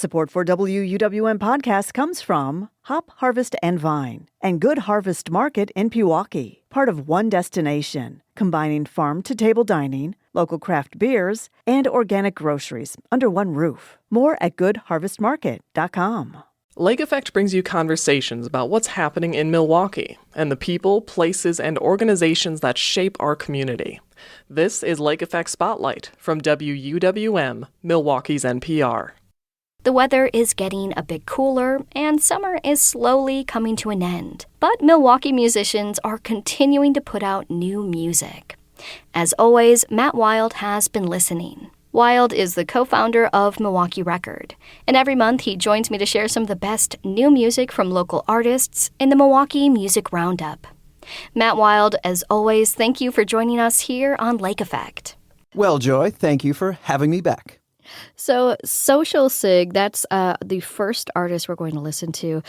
Support for WUWM podcast comes from Hop Harvest and Vine and Good Harvest Market in Pewaukee, part of One Destination, combining farm-to-table dining, local craft beers, and organic groceries under one roof. More at goodharvestmarket.com. Lake Effect brings you conversations about what's happening in Milwaukee and the people, places, and organizations that shape our community. This is Lake Effect Spotlight from WUWM, Milwaukee's NPR. The weather is getting a bit cooler, and summer is slowly coming to an end. But Milwaukee musicians are continuing to put out new music. As always, Matt Wild has been listening. Wild is the co-founder of Milwaukee Record, and every month he joins me to share some of the best new music from local artists in the Milwaukee Music Roundup. Matt Wild, as always, thank you for joining us here on Lake Effect. Well, Joy, thank you for having me back. So Social Sig, that's the first artist we're going to listen to.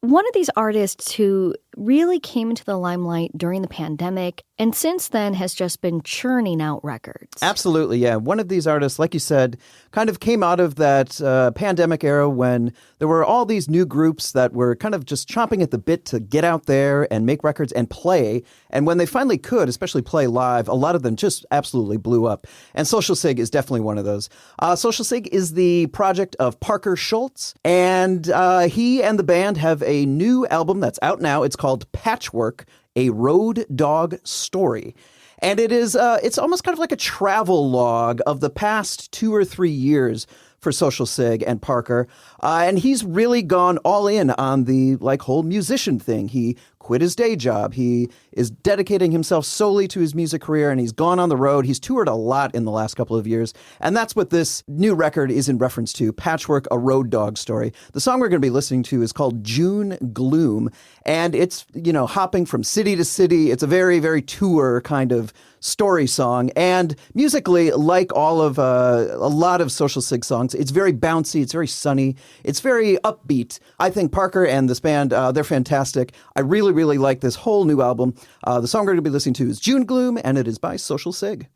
One of these artists who really came into the limelight during the pandemic and since then has just been churning out records. Absolutely, yeah. One of these artists, like you said, kind of came out of that pandemic era when there were all these new groups that were kind of just chomping at the bit to get out there and make records and play. And when they finally could, especially play live, a lot of them just absolutely blew up. And Social Sig is definitely one of those. Social Sig is the project of Parker Schultz, and he and the band have a new album that's out now. It's called Patchwork, A Road Dog Story. And it is it's almost kind of like a travel log of the past 2 or 3 years for Social Sig and Parker. And he's really gone all in on the whole musician thing. He quit his day job. He is dedicating himself solely to his music career, and he's gone on the road. He's toured a lot in the last couple of years, and that's what this new record is in reference to, Patchwork, A Road Dog Story. The song we're going to be listening to is called June Gloom, and it's, hopping from city to city. It's a very, very tour kind of story song, and musically, like all of a lot of Social Sig songs, it's very bouncy, it's very sunny, it's very upbeat. I think Parker and this band, they're fantastic. I really, really like this whole new album. The song we're going to be listening to is June Gloom, and it is by Social Sig.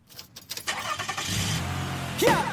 Yeah!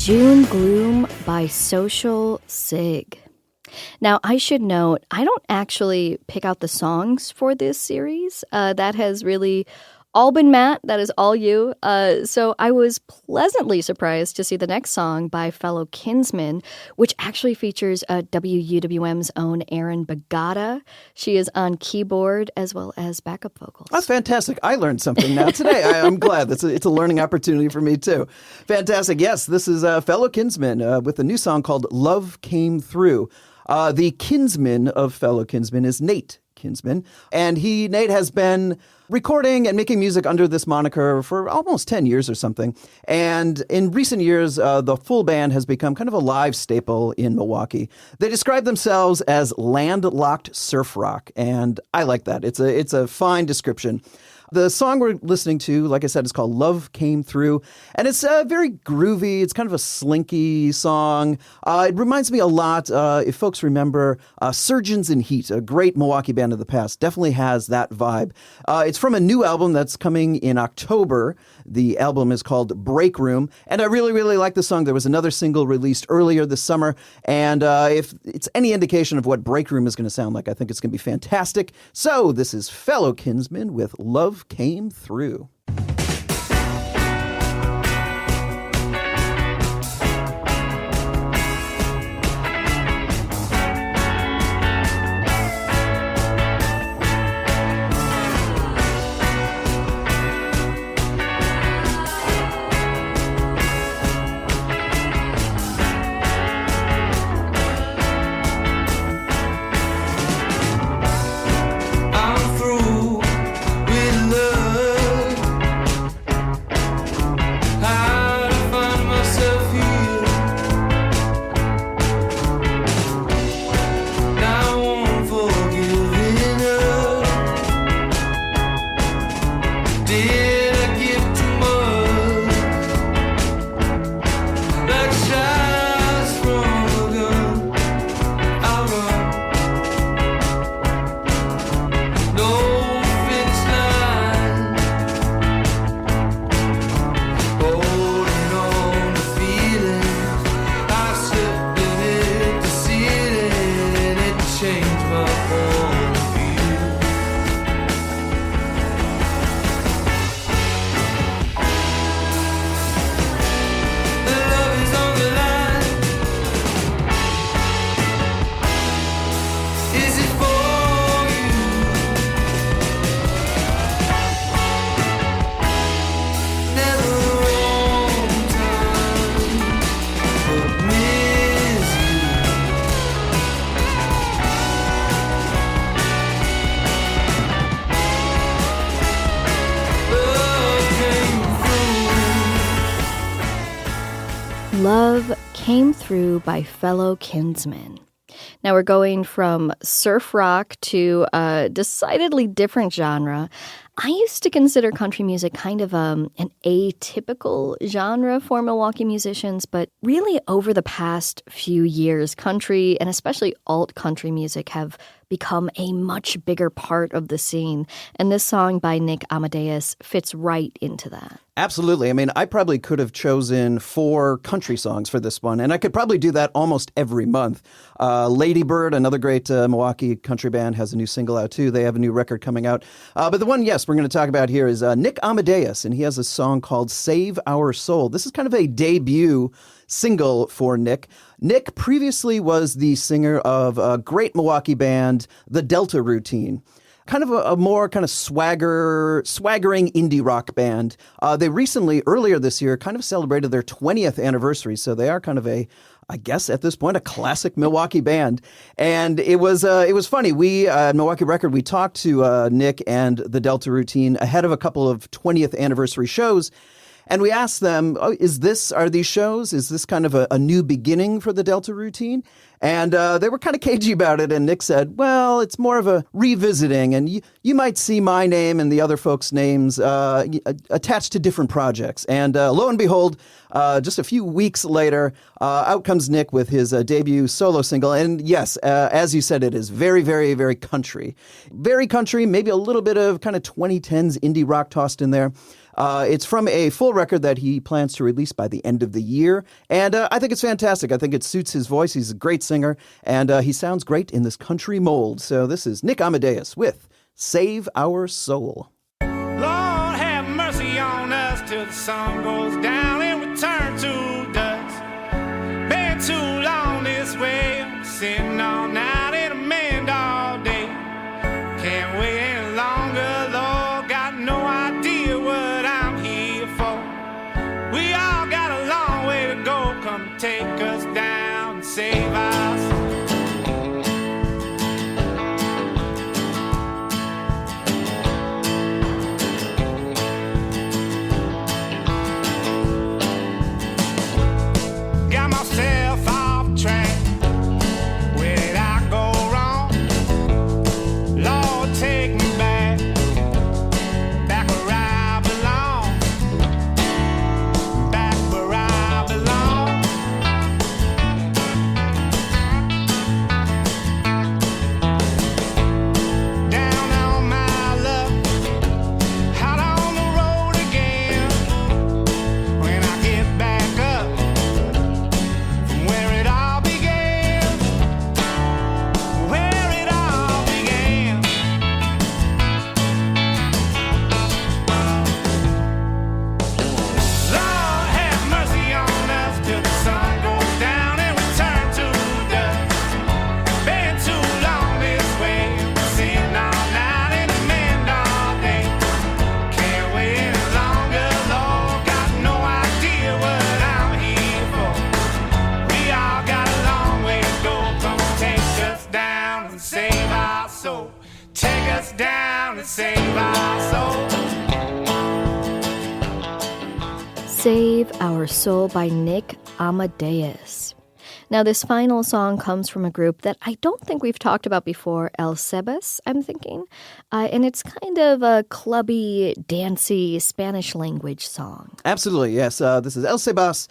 June Gloom by Social Sig. Now, I should note, I don't actually pick out the songs for this series. That has really all been Matt. That is all you. So I was pleasantly surprised to see the next song by fellow Kinsmen, which actually features WUWM's own Erin Bagata. She is on keyboard as well as backup vocals. That's fantastic. I learned something now today. I'm glad. It's a learning opportunity for me, too. Fantastic. Yes, this is fellow Kinsmen with a new song called Love Came Through. The kinsman of fellow Kinsmen is Nate Kinsman, and Nate has been recording and making music under this moniker for almost 10 years or something. And in recent years, the full band has become kind of a live staple in Milwaukee. They describe themselves as landlocked surf rock, and I like that. It's a fine description. The song we're listening to, like I said, is called Love Came Through, and it's very groovy. It's kind of a slinky song. It reminds me a lot, if folks remember, Surgeons in Heat, a great Milwaukee band of the past, definitely has that vibe. It's from a new album that's coming in October. The album is called Break Room, and I really, really like the song. There was another single released earlier this summer, and if it's any indication of what Break Room is going to sound like, I think it's going to be fantastic. So this is Fellow Kinsmen with Love Came Through. Love Came Through by Fellow Kinsmen. Now we're going from surf rock to a decidedly different genre. I used to consider country music kind of an atypical genre for Milwaukee musicians, but really over the past few years, country and especially alt country music have become a much bigger part of the scene. And this song by Nick Amadeus fits right into that. Absolutely. I mean, I probably could have chosen 4 country songs for this one, and I could probably do that almost every month. Lady Bird, another great Milwaukee country band, has a new single out too. They have a new record coming out. But the one, yes, we're going to talk about here is Nick Amadeus, and he has a song called Save Our Soul. This is kind of a debut single for Nick. Nick previously was the singer of a great Milwaukee band, The Delta Routine. Kind of a more kind of swaggering indie rock band. They recently, earlier this year, kind of celebrated their 20th anniversary. So they are kind of I guess at this point, a classic Milwaukee band. And it was funny. We, at Milwaukee Record, we talked to Nick and the Delta Routine ahead of a couple of 20th anniversary shows. And we asked them, are these shows? Is this kind of a new beginning for the Delta Routine? And they were kind of cagey about it. And Nick said, well, it's more of a revisiting. And you might see my name and the other folks' names attached to different projects. And lo and behold, just a few weeks later, out comes Nick with his debut solo single. And yes, as you said, it is very, very, very country. Very country, maybe a little bit of kind of 2010s indie rock tossed in there. It's from a full record that he plans to release by the end of the year. And I think it's fantastic. I think it suits his voice. He's a great singer, and he sounds great in this country mold. So this is Nick Amadeus with Save Our Soul. Lord, have mercy on us till the sun goes down and we turn to dust. Been too long this way, sitting all night in a man all day. Can't wait any longer, Lord, got no idea what I'm here for. We all got a long way to go, come take us down and save us. Got myself off track. Where did I go wrong? Lord, take me back to save our soul. Save Our Soul by Nick Amadeus. Now, this final song comes from a group that I don't think we've talked about before, El Cebas, I'm thinking. And it's kind of a clubby, dancey Spanish language song. Absolutely, yes. This is El Cebas.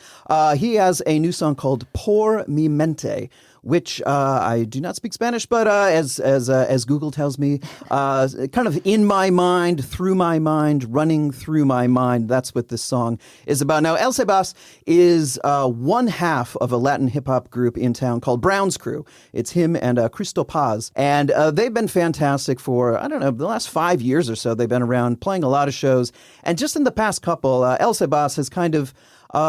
He has a new song called Por Mi Mente, which I do not speak Spanish, but as Google tells me, kind of in my mind, through my mind, running through my mind. That's what this song is about. Now, El Cebas is one half of a Latin hip-hop group in town called Brown's Crew. It's him and Cristo Paz. And they've been fantastic for, I don't know, the last 5 years or so. They've been around playing a lot of shows. And just in the past couple, El Cebas has kind of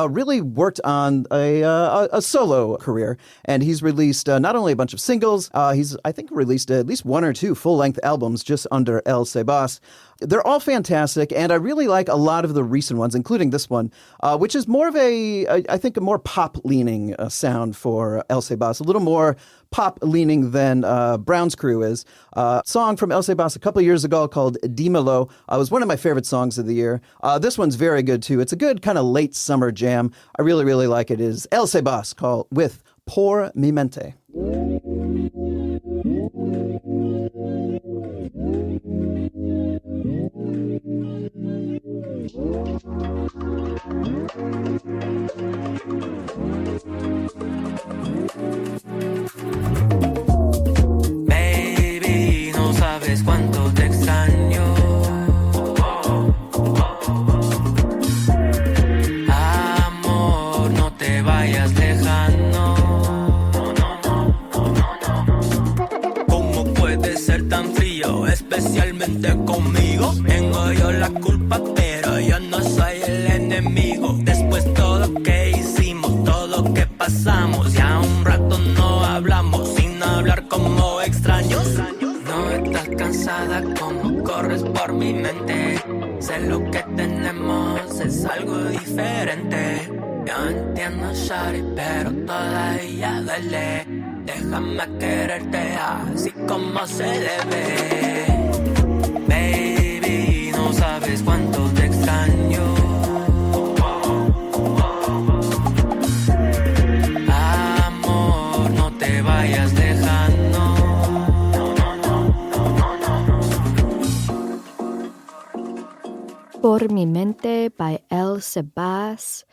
really worked on a solo career, and he's released not only a bunch of singles, he's, I think, released at least 1 or 2 full-length albums just under El Cebas. They're all fantastic, and I really like a lot of the recent ones, including this one, which is more of I think, a more pop-leaning sound for El Cebas, a little more pop-leaning than Brown's Crew is. A song from El Cebas a couple years ago called Dímelo was one of my favorite songs of the year. This one's very good, too. It's a good kind of late summer jam. I really, really like it. It is El Cebas with Por Mi Mente. Baby, no sabes cuánto te extraño. Amor, no te vayas lejano. ¿Cómo puedes ser tan frío, especialmente conmigo? Tengo yo la culpa, pero yo no soy el enemigo. Después todo lo que hicimos, todo lo que pasamos, ya un rato no hablamos, sin hablar como extraños. No estás cansada como corres por mi mente. Sé lo que tenemos es algo diferente. Yo entiendo, Shari, pero todavía duele. Déjame quererte así como se debe. Baby, no sabes cuánto te extraño. Amor, no te vayas lejano. Por Mi Mente by El Cebas.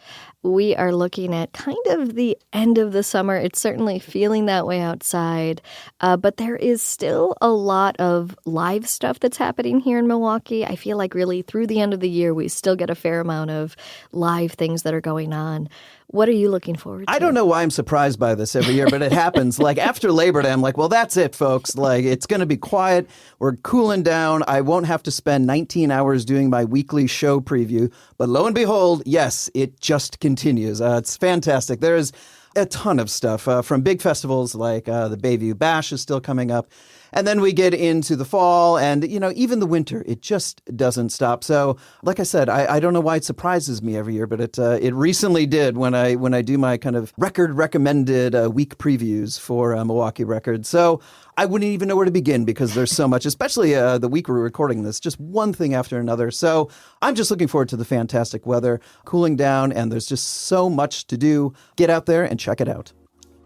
We are looking at kind of the end of the summer. It's certainly feeling that way outside, but there is still a lot of live stuff that's happening here in Milwaukee. I feel like really through the end of the year, we still get a fair amount of live things that are going on. What are you looking forward to? I don't know why I'm surprised by this every year, but it happens. Like after Labor Day, I'm like, well, that's it, folks. Like it's going to be quiet. We're cooling down. I won't have to spend 19 hours doing my weekly show preview. But lo and behold, yes, it just continues. It's fantastic. There's a ton of stuff from big festivals like the Bayview Bash is still coming up. And then we get into the fall and, you know, even the winter, it just doesn't stop. So, like I said, I don't know why it surprises me every year, but it recently did when I do my kind of record recommended week previews for Milwaukee Record. So I wouldn't even know where to begin because there's so much, especially the week we're recording this, just one thing after another. So I'm just looking forward to the fantastic weather, cooling down, and there's just so much to do. Get out there and check it out.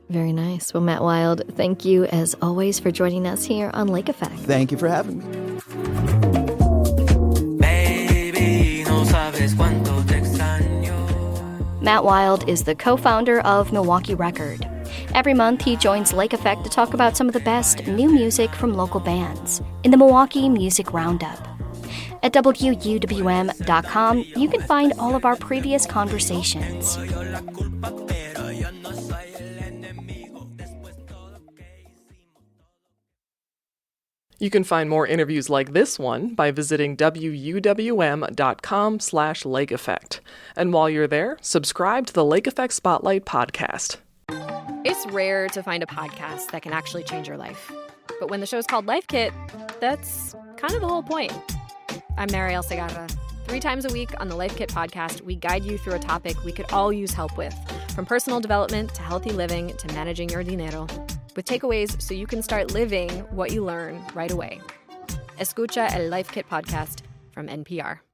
Very nice. Well, Matt Wild, thank you as always for joining us here on Lake Effect. Thank you for having me. Baby, no sabes cuánto te extraño. Matt Wild is the co-founder of Milwaukee Record. Every month, he joins Lake Effect to talk about some of the best new music from local bands in the Milwaukee Music Roundup. At WUWM.com, you can find all of our previous conversations. You can find more interviews like this one by visiting WUWM.com/Lake Effect. And while you're there, subscribe to the Lake Effect Spotlight podcast. It's rare to find a podcast that can actually change your life. But when the show's called Life Kit, that's kind of the whole point. I'm Marielle Segarra. 3 times a week on the Life Kit podcast, we guide you through a topic we could all use help with, from personal development to healthy living to managing your dinero, with takeaways so you can start living what you learn right away. Escucha el Life Kit podcast from NPR.